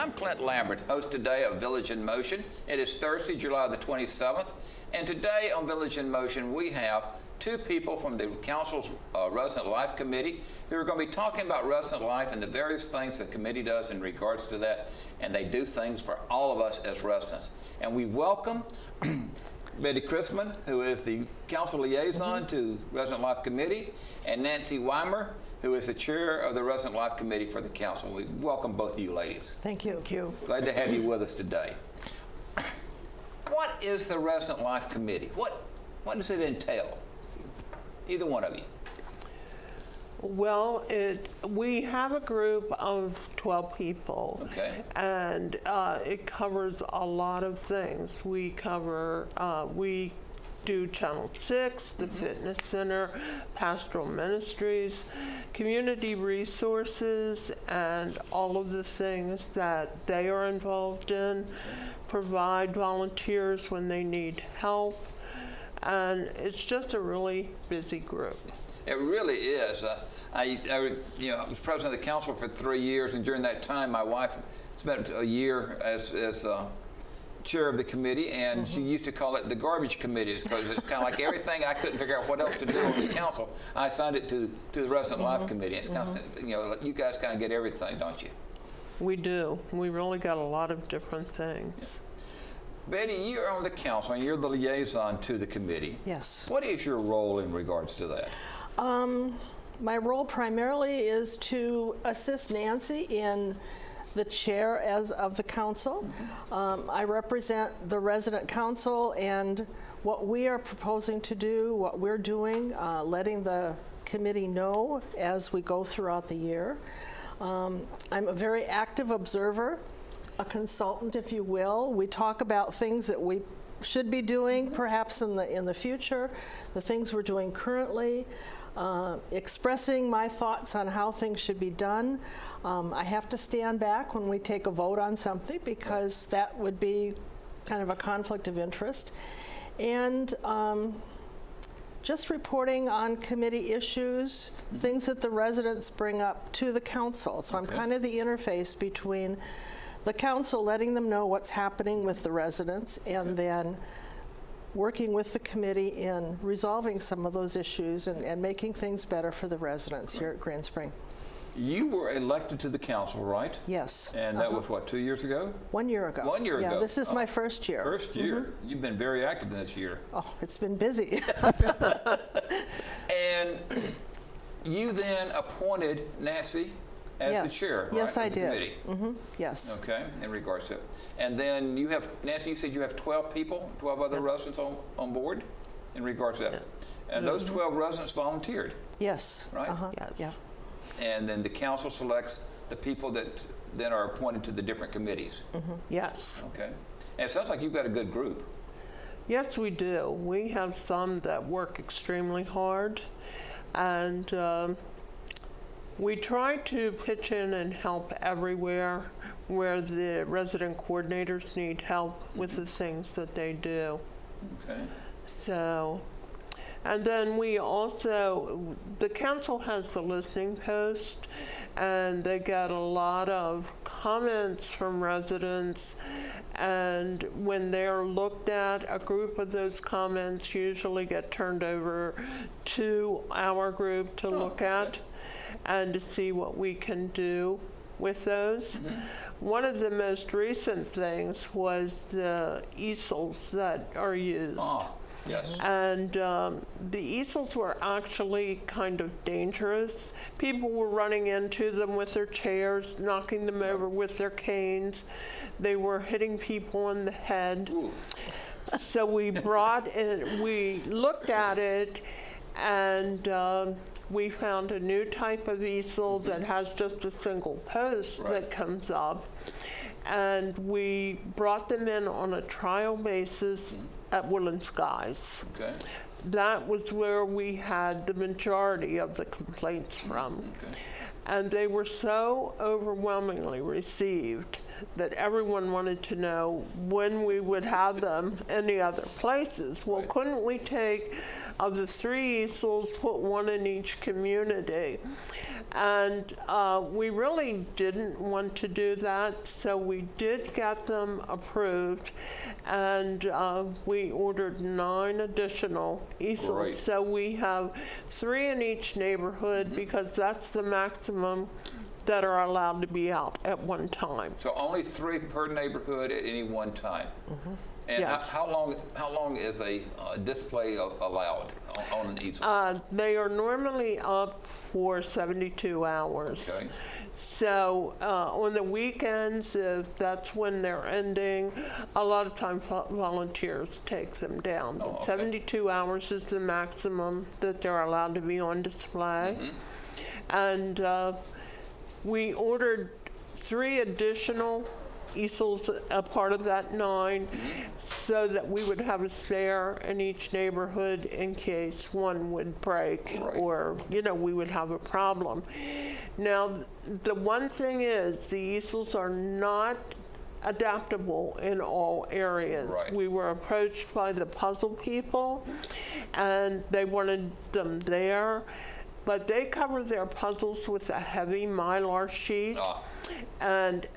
I'm Clint Lambert, host today of Village in Motion. It is Thursday, July the 27th, and today on Village in Motion we have two people from the Council's Resident Life Committee who are going to be talking about resident life and the various things the committee does in regards to that, and they do things for all of us as residents. And we welcome Betty Chrisman, who is the Council Liaison to Resident Life Committee, and Nancy Weimer, who is the chair of the Resident Life Committee for the Council. We welcome both of you ladies. Thank you. Thank you. Glad to have you with us today. What is the Resident Life Committee? What does it entail? Either one of you. Well, we have a group of 12 people. Okay. And it covers a lot of things. We do Channel 6, the Fitness Center, Pastoral Ministries, Community Resources, and all of the things that they are involved in, provide volunteers when they need help, and it's just a really busy group. It really is. I was president of the council for 3 years, and during that time my wife spent a year as chair of the committee, and she used to call it the garbage committees because it's kind of like everything I couldn't figure out what else to do on the council. I assigned it to the Resident Life Committee. It's kind of, you guys kind of get everything, don't you? We do. We really got a lot of different things. Betty, you're on the council and you're the liaison to the committee. Yes. What is your role in regards to that? My role primarily is to assist Nancy in the chair of the council. I represent the resident council and what we are proposing to do, what we're doing, letting the committee know as we go throughout the year. I'm a very active observer, a consultant, if you will. We talk about things that we should be doing perhaps in the future, the things we're doing currently, expressing my thoughts on how things should be done. I have to stand back when we take a vote on something because that would be kind of a conflict of interest. And just reporting on committee issues, things that the residents bring up to the council. So I'm kind of the interface between the council, letting them know what's happening with the residents, and then working with the committee in resolving some of those issues and making things better for the residents here at Grand Spring. You were elected to the council, right? Yes. And that was what, 2 years ago? 1 year ago. 1 year ago. Yeah, this is my first year. First year. You've been very active this year. Oh, it's been busy. And you then appointed Nancy as the chair, right? Yes, I of the did. Committee. Yes. Okay, in regards to it. And then you have, Nancy, you said you have 12 people, 12 other residents on board in regards to that. And those 12 residents volunteered. Yes. Right? Yes. Yeah. And then the council selects the people that then are appointed to the different committees. Yes. Okay. And it sounds like you've got a good group. Yes, we do. We have some that work extremely hard, and we try to pitch in and help everywhere where the resident coordinators need help with the things that they do. Okay. So, and then we also, the council has the listening post, and they get a lot of comments from residents, and when they're looked at, a group of those comments usually get turned over to our group to look at and to see what we can do with those. One of the most recent things was the easels that are used. Yes. And the easels were actually kind of dangerous. People were running into them with their chairs, knocking them over with their canes. They were hitting people in the head. Ooh. So we we looked at it, and we found a new type of easel that has just a single post that comes up. And we brought them in on a trial basis at Woodland Skies. Okay. That was where we had the majority of the complaints from. Okay. And they were so overwhelmingly received that everyone wanted to know when we would have them any other places. Well, Right. couldn't we take, of the 3 easels, put 1 in each community? And we really didn't want to do that, so we did get them approved, and we ordered 9 additional easels. Great. So we have 3 in each neighborhood, because that's the maximum that are allowed to be out at one time. So only 3 per neighborhood at any one time. And Yes. how long is a display allowed on an easel? They are normally up for 72 hours. Okay. So on the weekends, if that's when they're ending, a lot of times volunteers take them down. Oh, But okay. 72 hours is the maximum that they're allowed to be on display. And we ordered 3 additional easels, a part of that 9, so that we would have a spare in each neighborhood in case one would break, Right. or, we would have a problem. Now, the one thing is, the easels are not adaptable in all areas. Right. We were approached by the puzzle people, and they wanted them there, but they cover their puzzles with a heavy Mylar sheet, and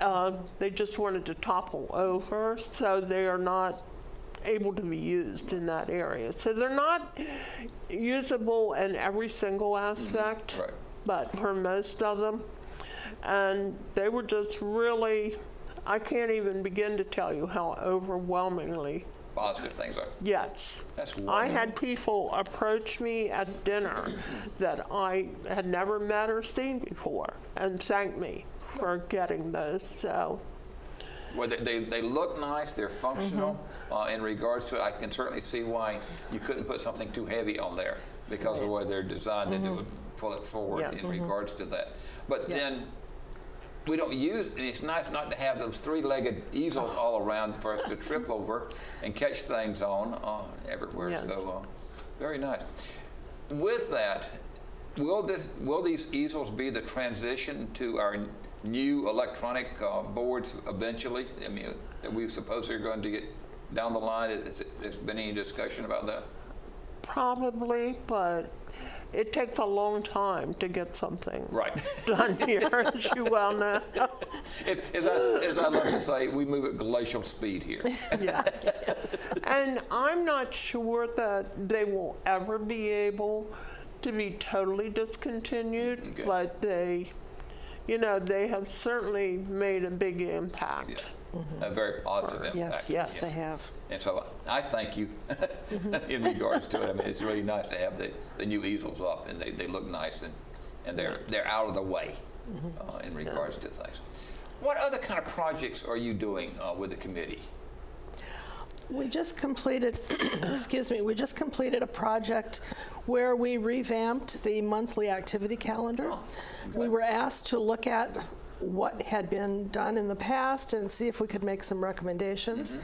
they just wanted to topple over, so they are not able to be used in that area. So they're not usable in every single aspect, Right. but for most of them. And they were just really, I can't even begin to tell you how overwhelmingly. Positive things are. Yes. That's I wonderful. had people approach me at dinner that I had never met or seen before and thank me for getting those. So, Well, they look nice, they're functional. In regards to it, I can certainly see why you couldn't put something too heavy on there, because of the way they're designed, and it would pull it forward Yeah. in regards to that. But then, we don't use, and it's nice not to have those 3-legged easels all around for us to trip over and catch things on everywhere. Yes. So, very nice. With that, will these easels be the transition to our new electronic boards eventually? I mean, that we suppose are going to get down the line. Has been any discussion about that? probably, but it takes a long time to get something Right. done here, as you well know. As I love to say, we move at glacial speed here. Yeah. And I'm not sure that they will ever be able to be totally discontinued, Okay. but they have certainly made a big impact. A very positive impact. Yes, they have. And so I thank you in regards to it. I mean, it's really nice to have the new easels up, and they look nice, and they're out of the way in regards to things. What other kind of projects are you doing with the committee? We just completed, we just completed a project where we revamped the monthly activity calendar. We were asked to look at what had been done in the past and see if we could make some recommendations.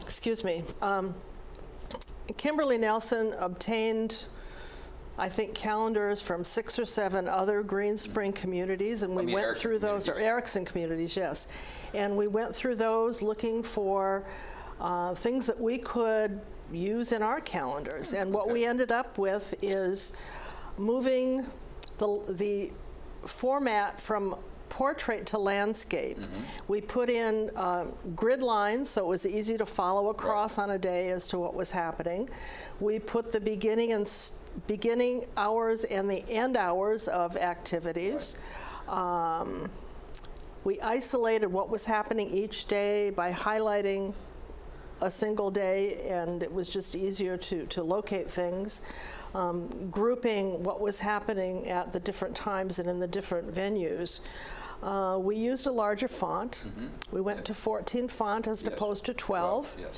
Excuse me. Kimberly Nelson obtained, I think, calendars from 6 or 7 other Green Spring communities, and we went Erickson through those, or communities. Erickson communities, yes. And we went through those looking for things that we could use in our calendars. And what we ended up with is moving the format from portrait to landscape. We put in grid lines so it was easy to follow across on a day as to what was happening. We put the beginning hours and the end hours of activities. We isolated what was happening each day by highlighting a single day, and it was just easier to locate things. Grouping what was happening at the different times and in the different venues. We used a larger font. We went to 14 font as opposed to 12. Yes.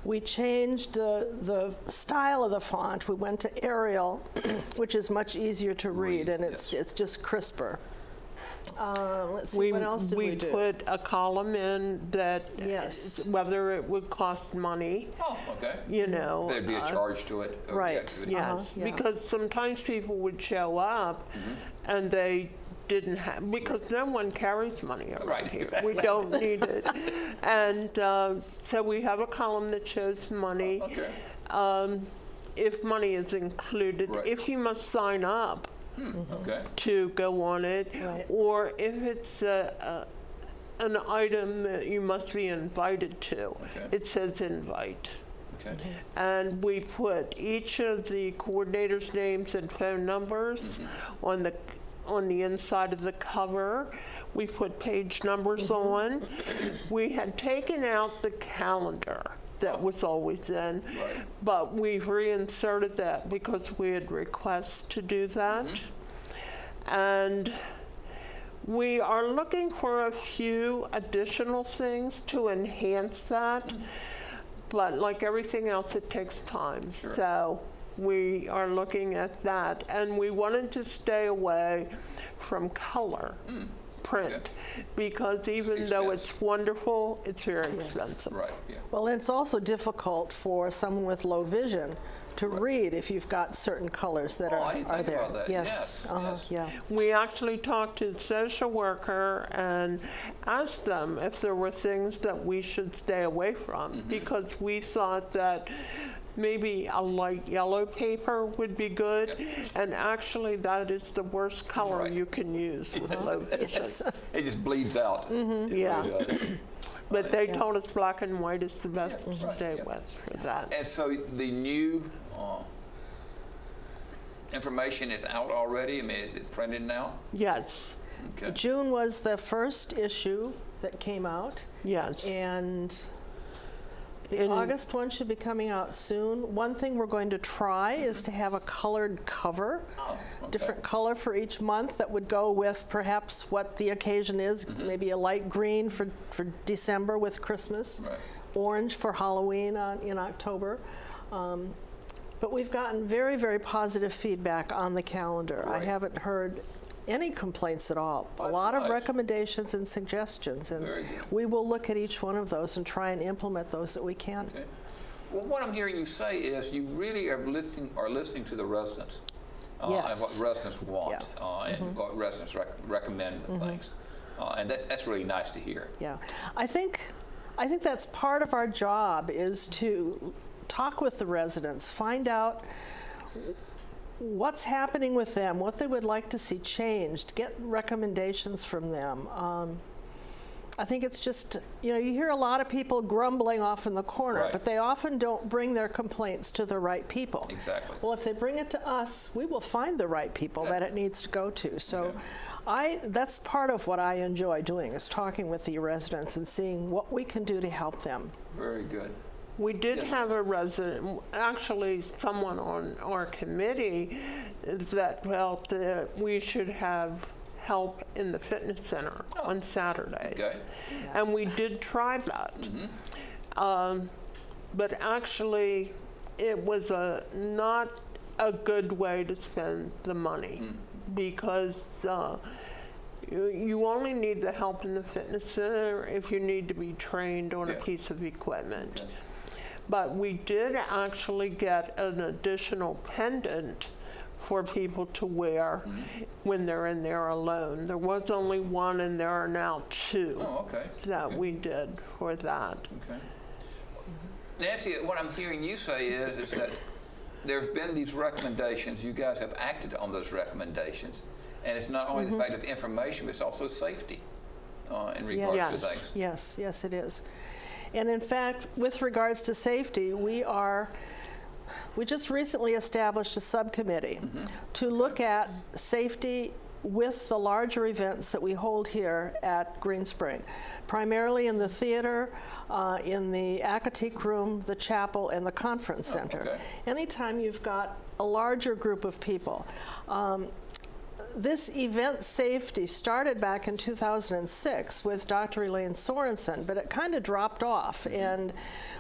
We changed the style of the font. We went to Arial, which is much easier to read, and it's just crisper. Let's see, what else did we do? We put a column in that, Yes. whether it would cost money, Oh, okay. There'd be a charge to it. of the right, activity. yes, yeah. because sometimes people would show up and they didn't have, because no one carries money around Right, here. exactly. We don't need it. And so we have a column that shows money. Okay. If money is included, Right. if you must sign up Okay. to go on it, Right. or if it's an item that you must be invited to. Okay. It says invite. Okay. And we put each of the coordinators' names and phone numbers on the inside of the cover. We put page numbers on. We had taken out the calendar that was always in, Right. but we've reinserted that because we had requests to do that. And we are looking for a few additional things to enhance that, but like everything else, it takes time. Sure. So we are looking at that, and we wanted to stay away from color print because even though expensive. it's wonderful, it's very expensive. Right. Yeah. Well, it's also difficult for someone with low vision to read if you've got certain colors that Oh, I didn't are think there. about that. Yes, yes. Yeah. We actually talked to the social worker and asked them if there were things that we should stay away from because we thought that maybe a light yellow paper would be good, and actually that is the worst color Right. you can use with low vision. It just bleeds out. It Yeah. really does. But they told us black and white is the best Yeah, to right, stay yeah. with for that. And so the new information is out already? I mean, is it printed now? Yes, Okay. June was the first issue that came out, yes. and the In- August one should be coming out soon. One thing we're going to try is to have a colored cover, Oh, okay. different color for each month that would go with perhaps what the occasion is, maybe a light green for December with Christmas, Right. orange for Halloween in October. But we've gotten very, very positive feedback on the calendar. I Great. haven't heard any complaints at all. A That's lot of nice. recommendations and suggestions, and Very good. we will look at each one of those and try and implement those that we can. Okay. Well, what I'm hearing you say is you really are listening to the residents. Yes. And what residents want, and what residents recommend with things. And that's really nice to hear. Yeah, I think that's part of our job is to talk with the residents, find out what's happening with them, what they would like to see changed, get recommendations from them. I think it's just, you hear a lot of people grumbling off in the corner, Right. but they often don't bring their complaints to the right people. Exactly. Well, if they bring it to us, we will find the right people that it needs to go to. So that's part of what I enjoy doing, is talking with the residents and seeing what we can do to help them. Very good. We did Yes. have a resident, actually someone on our committee that felt that we should have help in the fitness center on Saturdays. Okay. And we did try that. But actually, it was not a good way to spend the money because you only need the help in the fitness center if you need to be trained on a Yeah. piece of equipment. Okay. But we did actually get an additional pendant for people to wear when they're in there alone. There was only one, and there are now two Oh, okay. that Okay. we did for that. Okay. Nancy, what I'm hearing you say is that there have been these recommendations. You guys have acted on those recommendations. And it's not only the fact of information, but it's also safety in regards Yes. to things. Yes, it is. And in fact, with regards to safety, we just recently established a subcommittee to look at safety with the larger events that we hold here at Green Spring, primarily in the theater, in the Akatik Room, the chapel, and the conference center. okay. Anytime you've got a larger group of people. This event safety started back in 2006 with Dr. Elaine Sorensen, but it kind of dropped off, and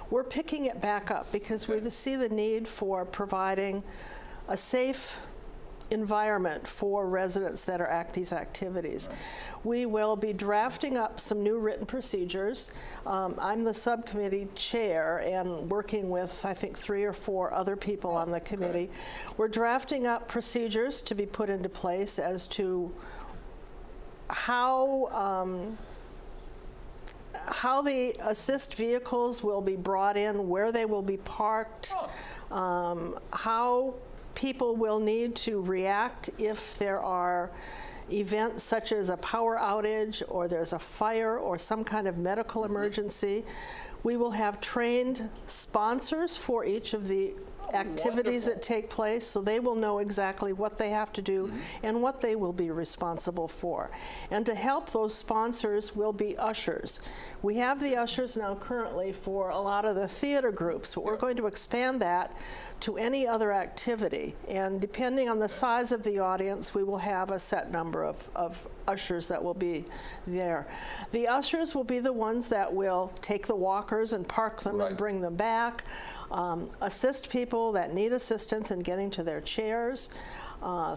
we're picking it back up because we see the need for providing a safe environment for residents that are at these activities. We will be drafting up some new written procedures. I'm the subcommittee chair and working with, I think, 3 or 4 other people on the committee. We're drafting up procedures to be put into place as to how the assist vehicles will be brought in, where they will be parked, how people will need to react if there are events such as a power outage or there's a fire or some kind of medical emergency. We will have trained sponsors for each of the activities that take place, so they will know exactly what they have to do and what they will be responsible for. And to help those sponsors will be ushers. We have the ushers now currently for a lot of the theater groups, but we're going to expand that to any other activity. And depending on the size of the audience, we will have a set number of ushers that will be there. The ushers will be the ones that will take the walkers and park them and bring them back. Assist people that need assistance in getting to their chairs.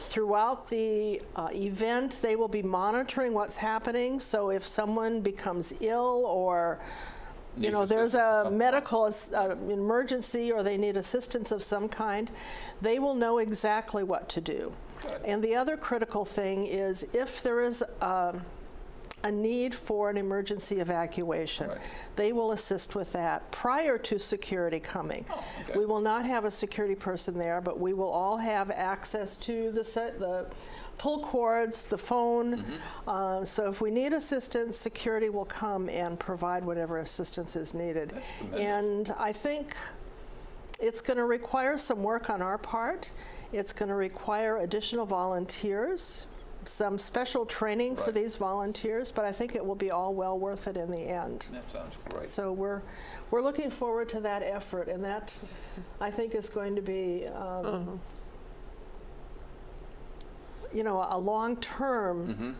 Throughout the event, they will be monitoring what's happening. So if someone becomes ill or there's a medical emergency or they need assistance of some kind, they will know exactly what to do. Good. And the other critical thing is if there is a need for an emergency evacuation, they will assist with that prior to security coming. We will not have a security person there, but we will all have access to the pull cords, the phone. So if we need assistance, security will come and provide whatever assistance is needed. And I think it's going to require some work on our part. It's going to require additional volunteers, some special training for these volunteers, but I think it will be all well worth it in the end. That sounds great. So we're looking forward to that effort, and that I think is going to be a long-term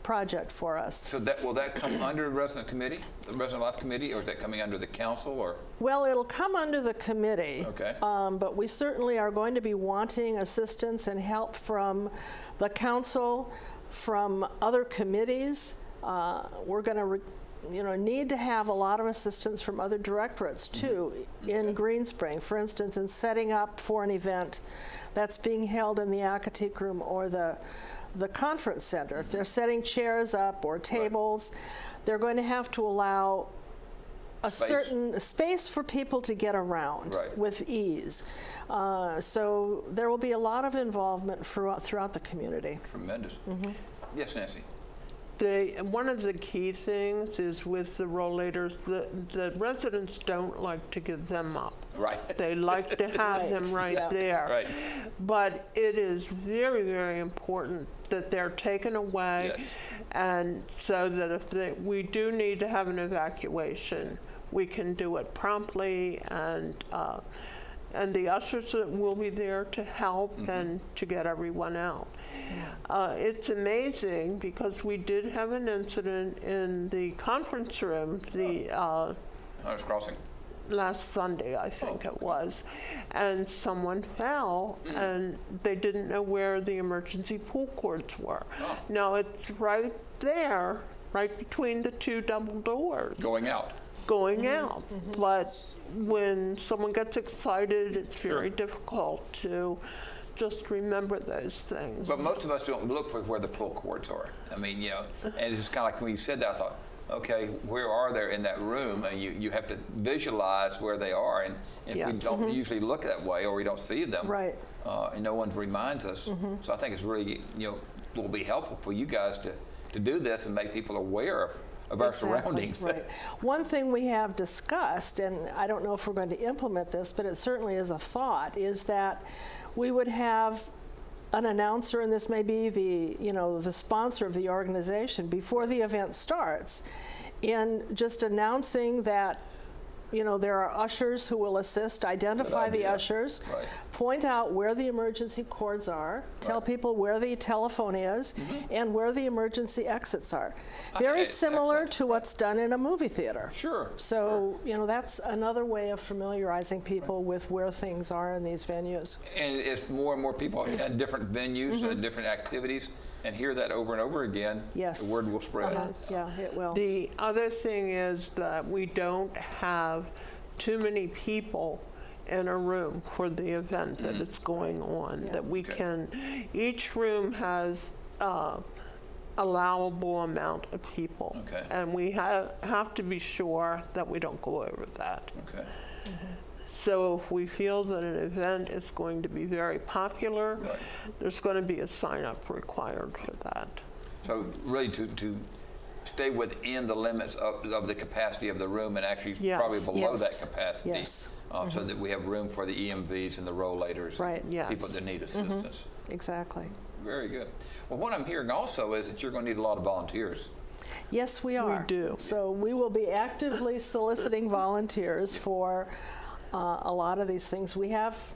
project for us. So will that come under the resident committee, the resident life committee, or is that coming under the council, or? Well, it'll come under the committee. Okay. But we certainly are going to be wanting assistance and help from the council, from other committees. We're going to need to have a lot of assistance from other directorates too in Green Spring, for instance, in setting up for an event that's being held in the Akatik room or the conference center. If they're setting chairs up or tables, they're going to have to allow a certain space for people to get around with ease. So there will be a lot of involvement throughout the community. Tremendous. Yes, Nancy. One of the key things is with the rollators, the residents don't like to give them up. They like to have them there. But it is very, very important that they're taken away, and so that if we do need to have an evacuation, we can do it promptly, and the ushers will be there to help and to get everyone out. It's amazing because we did have an incident in the conference room, Hunter's Crossing. Last Sunday, I think it was, and someone fell and they didn't know where the emergency pull cords were. Now it's right there, right between the two double doors. Going out. But when someone gets excited, it's very difficult to just remember those things. But most of us don't look for where the pull cords are. I mean, and it's just kind of like when you said that, I thought, okay, where are they in that room? And you have to visualize where they are. And if we don't usually look that way or we don't see them, and no one reminds us. So I think it's really, will be helpful for you guys to do this and make people aware of our surroundings. One thing we have discussed, and I don't know if we're going to implement this, but it certainly is a thought, is that we would have an announcer, and this may be the sponsor of the organization before the event starts, in just announcing that there are ushers who will assist, identify the ushers, point out where the emergency cords are, tell people where the telephone is, and where the emergency exits are. Very similar to what's done in a movie theater. So, that's another way of familiarizing people with where things are in these venues. And as more and more people attend different venues and different activities and hear that over and over again, the word will spread. Yeah, it will. The other thing is that we don't have too many people in a room for the event that is going on, that we can, each room has allowable amount of people. Okay. And we have to be sure that we don't go over that. Okay. So if we feel that an event is going to be very popular, Right. there's going to be a sign-up required for that. So really to stay within the limits of the capacity of the room and actually Yes. probably below Yes. that capacity. Yes. So that we have room for the EMVs and the rollators. Right. Yes. People that need assistance. Exactly. Very good. Well, what I'm hearing also is that you're going to need a lot of volunteers. Yes, we are. do. So we will be actively soliciting volunteers for a lot of these things. We have,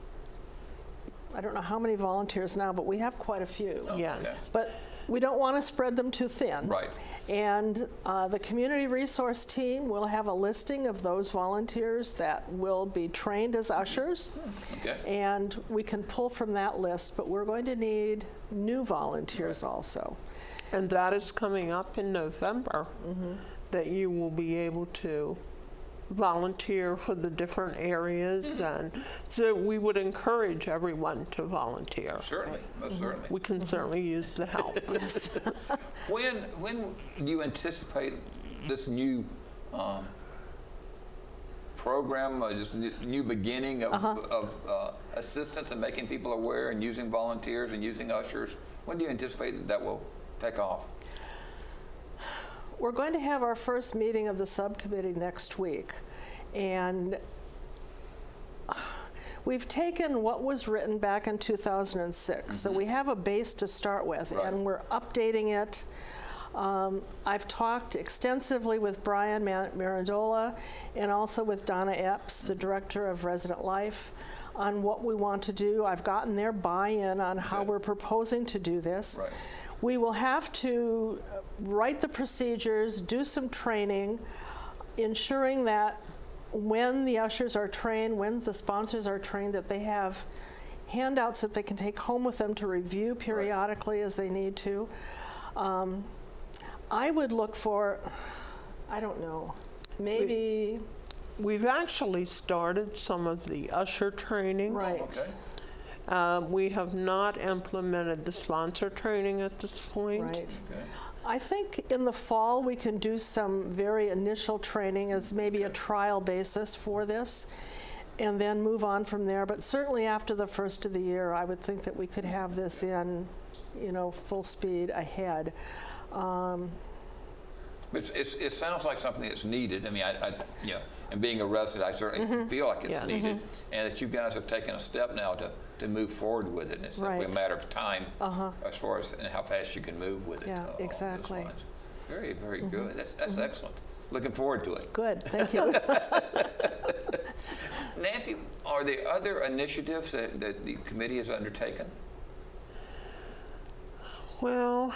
I don't know how many volunteers now, but we have quite a few. Oh, Yes. okay. But we don't want to spread them too thin. Right. And the community resource team will have a listing of those volunteers that will be trained as ushers. Okay. And we can pull from that list, but we're going to need new volunteers also. And that is coming up in November, that you will be able to volunteer for the different areas. And so we would encourage everyone to volunteer. Certainly, most certainly. We can certainly use the help. When do you anticipate this new program, this new beginning of assistance and making people aware and using volunteers and using ushers? When do you anticipate that will take off? We're going to have our first meeting of the subcommittee next week. And we've taken what was written back in 2006. So we have a base to start with, Right. and we're updating it. I've talked extensively with Brian Mirandola and also with Donna Epps, the Director of Resident Life, on what we want to do. I've gotten their buy-in on how Okay. we're proposing to do this. Right. We will have to write the procedures, do some training, ensuring that when the ushers are trained, when the sponsors are trained, that they have handouts that they can take home with them to review periodically as they need to. I would look for, I don't know, maybe, We've actually started some of the usher training. right. Okay. We have not implemented the sponsor training at this point. Right. Okay. I think in the fall we can do some very initial training as maybe a trial basis for this and then move on from there. But certainly after the first of the year, I would think that we could have this in, full speed ahead. It sounds like something that's needed. I mean, and being a resident, I certainly feel like it's Yes. needed, and that you guys have taken a step now to move forward with it. And it's simply a Right. matter of time as far as and how fast you can move with it. Yeah, along those exactly. lines. Very, very good. That's excellent. Looking forward to it. Good, thank you. Nancy, are there other initiatives that the committee has undertaken? Well,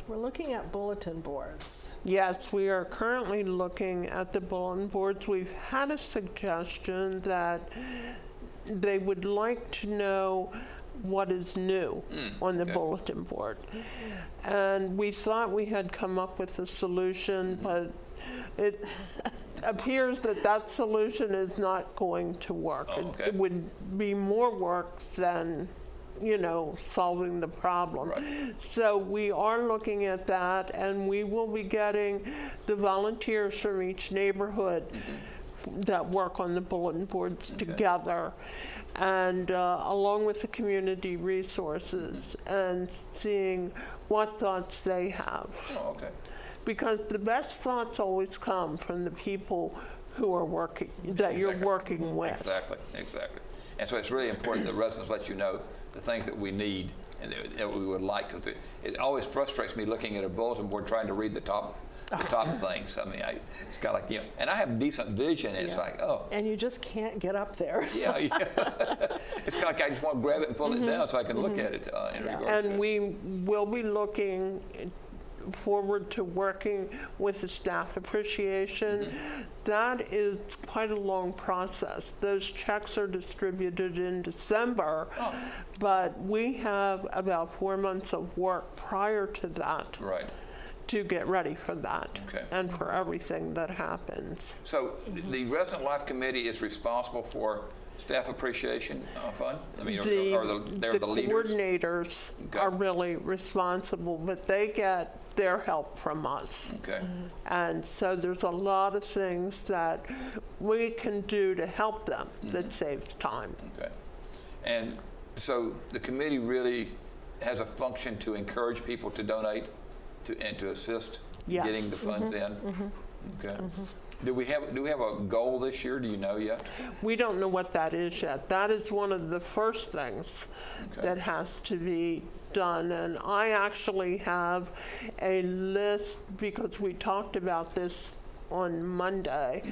We're looking at bulletin boards. yes, we are currently looking at the bulletin boards. We've had a suggestion that they would like to know what is new on the okay. bulletin board. And we thought we had come up with a solution, but it appears that that solution is not going to work. Oh, okay. It would be more work than solving the problem. Right. So we are looking at that, and we will be getting the volunteers from each neighborhood that work on the bulletin boards together, and along with the community resources, and seeing what thoughts they have. Oh, okay. Because the best thoughts always come from the people who are working, that you're Exactly. working with. Exactly. And so it's really important that residents let you know the things that we need and that we would like. 'Cause it always frustrates me looking at a bulletin board trying to read the top things. I mean, it's kind of like, and I have decent vision, and it's Yeah. like, oh. And you just can't get up there. Yeah. It's kind of like I just want to grab it and pull it down so I can look at it in regards to And it. we will be looking forward to working with the staff appreciation. That is quite a long process. Those checks are distributed in December, but we have about 4 months of work prior to that Right. to get ready for that Okay. and for everything that happens. So the Resident Life Committee is responsible for Staff Appreciation Fund? I mean, they're the the leaders? coordinators Okay. are really responsible, but they get their help from us. Okay. And so there's a lot of things that we can do to help them that saves time. Okay. And so the committee really has a function to encourage people to donate and to assist Yes. getting the funds in? Okay. Do we have a goal this year? Do you know yet? We don't know what that is yet. That is one of the first things Okay. that has to be done. And I actually have a list, because we talked about this on Monday.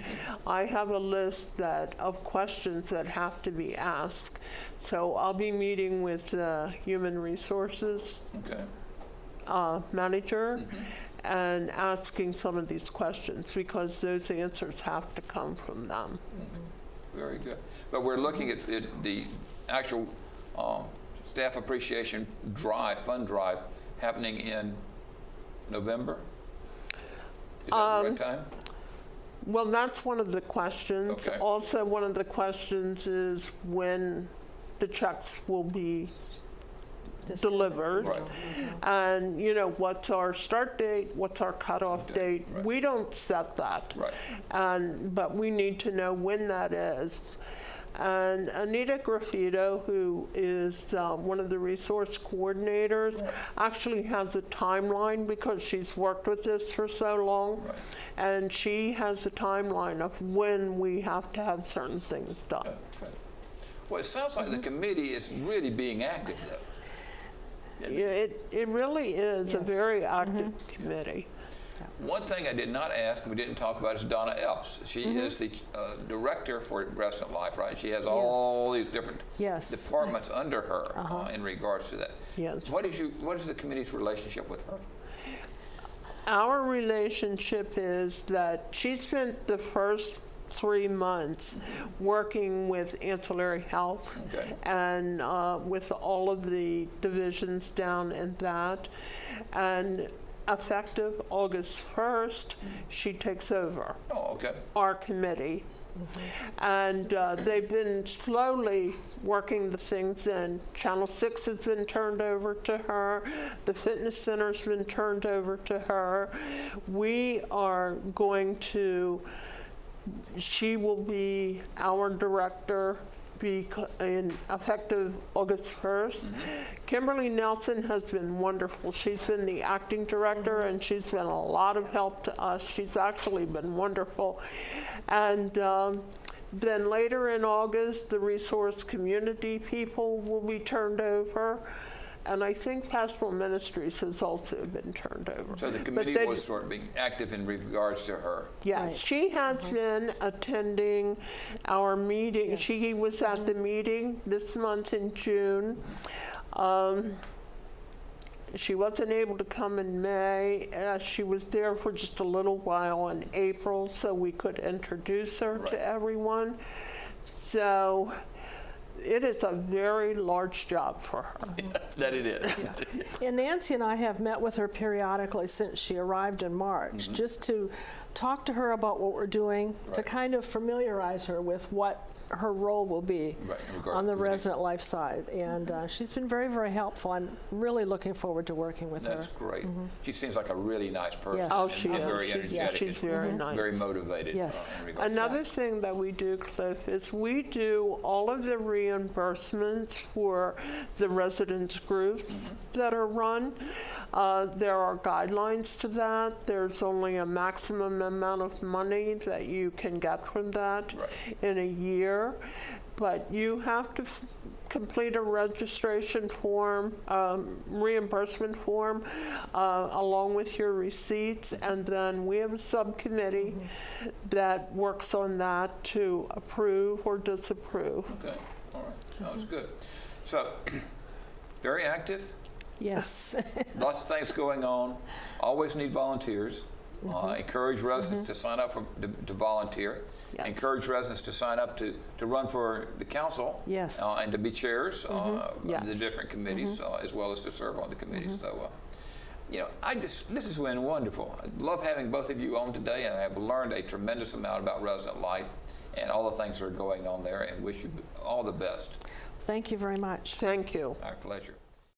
I have a list of questions that have to be asked. So I'll be meeting with the Human Resources Okay. manager and asking some of these questions, because those answers have to come from them. Very good. But we're looking at the actual staff appreciation fund drive happening in November? Is that the right time? Well, that's one of the questions. Okay. Also, one of the questions is when the checks will be delivered. Right. And, what's our start date? What's our cutoff date? Right. We don't set that. Right. But we need to know when that is. And Anita Graffito, who is one of the resource coordinators, actually has a timeline because she's worked with this for so long. Right. And she has a timeline of when we have to have certain things done. Okay. Well, it sounds like the committee is really being active, though. It really is a Yes. very active committee. One thing I did not ask, and we didn't talk about, is Donna Epps. She is the director for Resident Life, right? She has all these different Yes. departments under her in regards to that. Yes. What is the committee's relationship with her? Our relationship is that she spent the first 3 months working with ancillary health Okay. and with all of the divisions down in that. And effective August 1st, she takes over Oh, okay. our committee. And they've been slowly working the things in. Channel 6 has been turned over to her. The fitness center's been turned over to her. We are going to, she will be our director in effective August 1st. Kimberly Nelson has been wonderful. She's been the acting director, and she's been a lot of help to us. She's actually been wonderful. And then later in August, the resource community people will be turned over. And I think Pastoral Ministries has also been turned over. So the But committee they- was sort of being active in regards to her. Yes, Right. she has been attending our meeting. Yes. She was at the meeting this month in June. She wasn't able to come in May. She was there for just a little while in April, so we could introduce her Right. to everyone. So it is a very large job for her. That it is. And Nancy and I have met with her periodically since she arrived in March, just to talk to her about what we're doing, to Right. kind of familiarize her with what her role will be Right, in regards on to the the resident life side. And she's been very, very helpful. I'm really looking forward to working with That's her. great. She seems like a really nice person. Yes. Oh, she and is. very She's- energetic. she's and very nice. Very motivated. Yes. In regards to Another thing that we do, Cliff, is we do all of the reimbursements for the residents groups that are run. There are guidelines to that. There's only a maximum amount of money that you can get from that Right. in a year. But you have to complete a registration form, reimbursement form, along with your receipts, and then we have a subcommittee that works on that to approve or disapprove. Okay, all right, sounds good. So, very active, Yes. lots of things going on, always need volunteers. Encourage residents to sign up to volunteer. Yes. Encourage residents to sign up to run for the council. Yes. And to be chairs of the Yes. different committees, as well as to serve on the committees. So, this has been wonderful. I love having both of you on today, and I have learned a tremendous amount about resident life and all the things that are going on there, and wish you all the best. Thank you very much. Thank you. Our pleasure.